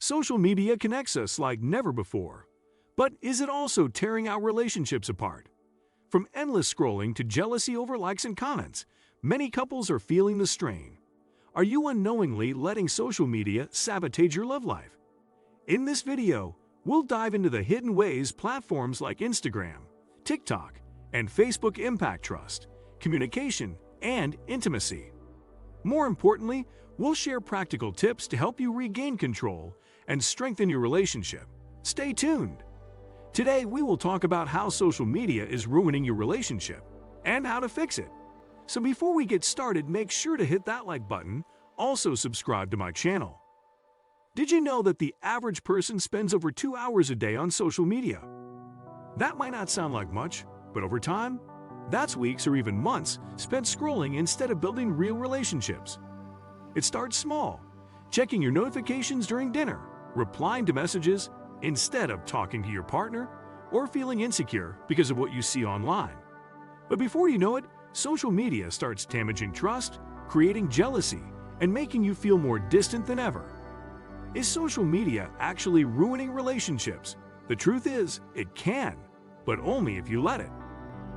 Social media connects us like never before. But is it also tearing our relationships apart? From endless scrolling to jealousy over likes and comments, many couples are feeling the strain. Are you unknowingly letting social media sabotage your love life? In this video, we'll dive into the hidden ways platforms like Instagram, TikTok, and Facebook impact trust, communication, and intimacy. More importantly, we'll share practical tips to help you regain control and strengthen your relationship. Stay tuned! Today, we will talk about how social media is ruining your relationship and how to fix it. So before we get started, make sure to hit that like button. Also subscribe to my channel. Did you know that the average person spends over 2 hours a day on social media? That might not sound like much, but over time, that's weeks or even months spent scrolling instead of building real relationships. It starts small, checking your notifications during dinner, replying to messages instead of talking to your partner, or feeling insecure because of what you see online. But before you know it, social media starts damaging trust, creating jealousy, and making you feel more distant than ever. Is social media actually ruining relationships? The truth is, it can, but only if you let it.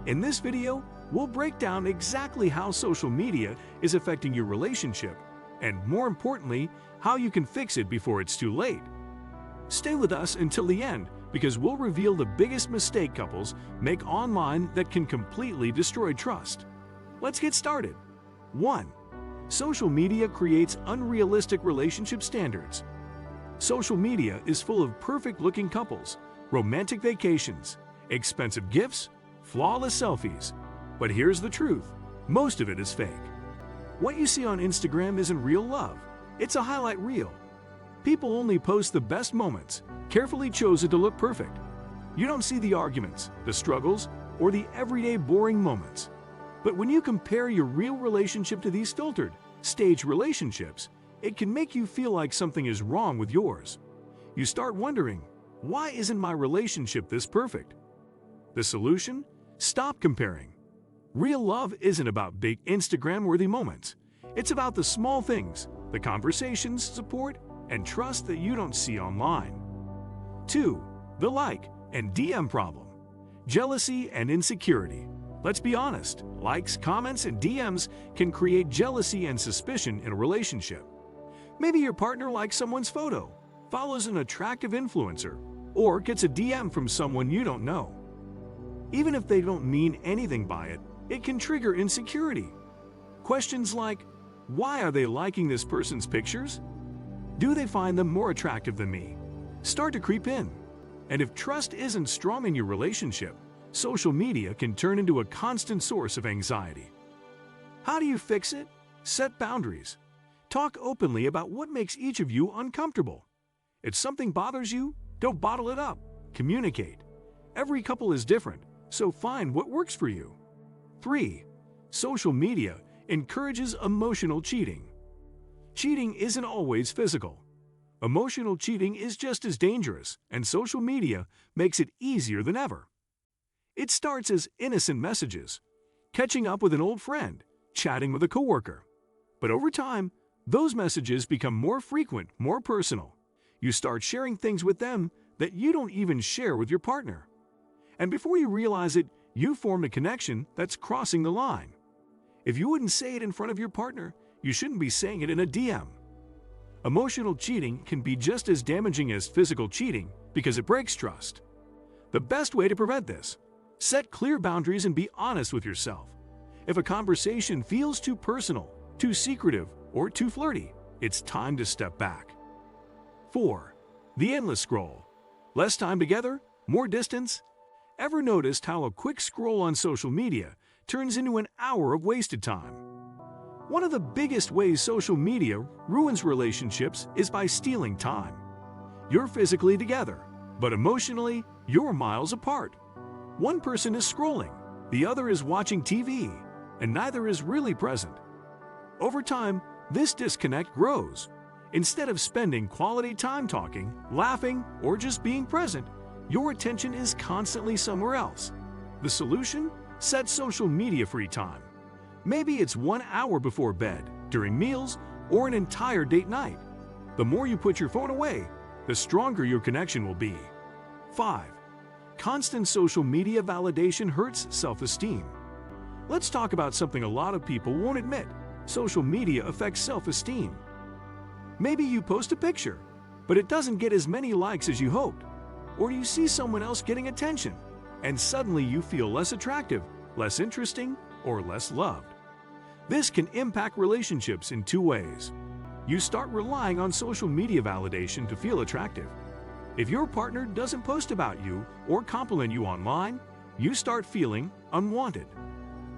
In this video, we'll break down exactly how social media is affecting your relationship, and more importantly, how you can fix it before it's too late. Stay with us until the end because we'll reveal the biggest mistake couples make online that can completely destroy trust. Let's get started. 1. Social media creates unrealistic relationship standards. Social media is full of perfect-looking couples, romantic vacations, expensive gifts, flawless selfies. But here's the truth, most of it is fake. What you see on Instagram isn't real love, it's a highlight reel. People only post the best moments, carefully chosen to look perfect. You don't see the arguments, the struggles, or the everyday boring moments. But when you compare your real relationship to these filtered, staged relationships, it can make you feel like something is wrong with yours. You start wondering, why isn't my relationship this perfect? The solution? Stop comparing. Real love isn't about big Instagram-worthy moments. It's about the small things, the conversations, support, and trust that you don't see online. 2. The like and DM problem. Jealousy and insecurity. Let's be honest, likes, comments, and DMs can create jealousy and suspicion in a relationship. Maybe your partner likes someone's photo, follows an attractive influencer, or gets a DM from someone you don't know. Even if they don't mean anything by it, it can trigger insecurity. Questions like, why are they liking this person's pictures? Do they find them more attractive than me? Start to creep in. And if trust isn't strong in your relationship, social media can turn into a constant source of anxiety. How do you fix it? Set boundaries. Talk openly about what makes each of you uncomfortable. If something bothers you, don't bottle it up. Communicate. Every couple is different, so find what works for you. 3. Social media encourages emotional cheating. Cheating isn't always physical. Emotional cheating is just as dangerous, and social media makes it easier than ever. It starts as innocent messages, catching up with an old friend, chatting with a coworker. But over time, those messages become more frequent, more personal. You start sharing things with them that you don't even share with your partner. And before you realize it, you formed a connection that's crossing the line. If you wouldn't say it in front of your partner, you shouldn't be saying it in a DM. Emotional cheating can be just as damaging as physical cheating because it breaks trust. The best way to prevent this: set clear boundaries and be honest with yourself. If a conversation feels too personal, too secretive, or too flirty, it's time to step back. 4. The endless scroll. Less time together, more distance. Ever noticed how a quick scroll on social media turns into an hour of wasted time? One of the biggest ways social media ruins relationships is by stealing time. You're physically together, but emotionally, you're miles apart. One person is scrolling, the other is watching TV, and neither is really present. Over time, this disconnect grows. Instead of spending quality time talking, laughing, or just being present, your attention is constantly somewhere else. The solution? Set social media free time. Maybe it's 1 hour before bed, during meals, or an entire date night. The more you put your phone away, the stronger your connection will be. 5. Constant social media validation hurts self-esteem. Let's talk about something a lot of people won't admit. Social media affects self-esteem. Maybe you post a picture, but it doesn't get as many likes as you hoped. Or you see someone else getting attention, and suddenly you feel less attractive, less interesting, or less loved. This can impact relationships in two ways. You start relying on social media validation to feel attractive. If your partner doesn't post about you or compliment you online, you start feeling unwanted.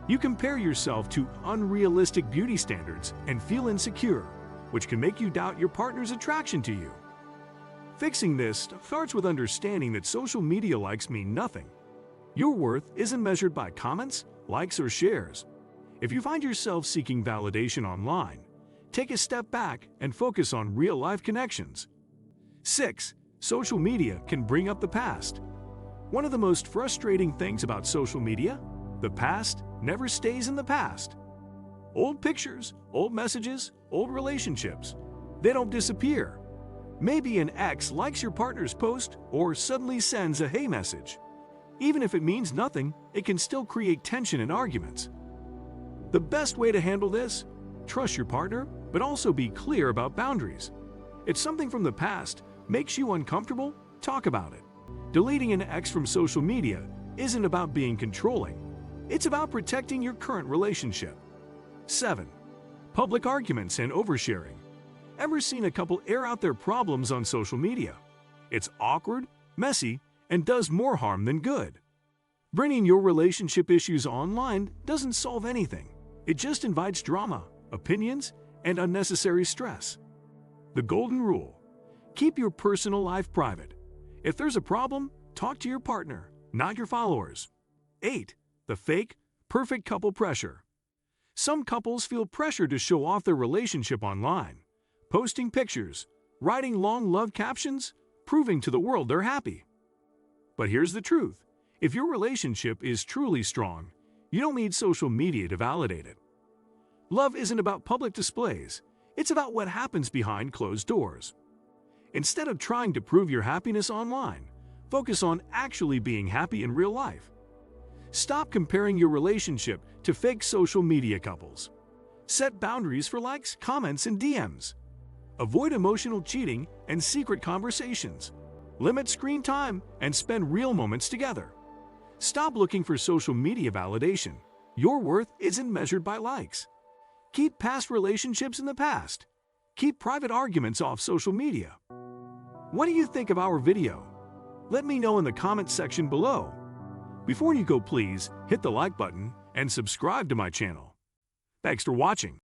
You compare yourself to unrealistic beauty standards and feel insecure, which can make you doubt your partner's attraction to you. Fixing this starts with understanding that social media likes mean nothing. Your worth isn't measured by comments, likes, or shares. If you find yourself seeking validation online, take a step back and focus on real-life connections. 6. Social media can bring up the past. One of the most frustrating things about social media, the past never stays in the past. Old pictures, old messages, old relationships, they don't disappear. Maybe an ex likes your partner's post or suddenly sends a hey message. Even if it means nothing, it can still create tension and arguments. The best way to handle this? Trust your partner, but also be clear about boundaries. If something from the past makes you uncomfortable, talk about it. Deleting an ex from social media isn't about being controlling. It's about protecting your current relationship. 7. Public arguments and oversharing. Ever seen a couple air out their problems on social media? It's awkward, messy, and does more harm than good. Bringing your relationship issues online doesn't solve anything. It just invites drama, opinions, and unnecessary stress. The golden rule: keep your personal life private. If there's a problem, talk to your partner, not your followers. 8. The fake, perfect couple pressure. Some couples feel pressure to show off their relationship online, posting pictures, writing long love captions, proving to the world they're happy. But here's the truth: if your relationship is truly strong, you don't need social media to validate it. Love isn't about public displays, it's about what happens behind closed doors. Instead of trying to prove your happiness online, focus on actually being happy in real life. Stop comparing your relationship to fake social media couples. Set boundaries for likes, comments, and DMs. Avoid emotional cheating and secret conversations. Limit screen time and spend real moments together. Stop looking for social media validation. Your worth isn't measured by likes. Keep past relationships in the past. Keep private arguments off social media. What do you think of our video? Let me know in the comments section below. Before you go, please hit the like button and subscribe to my channel. Thanks for watching.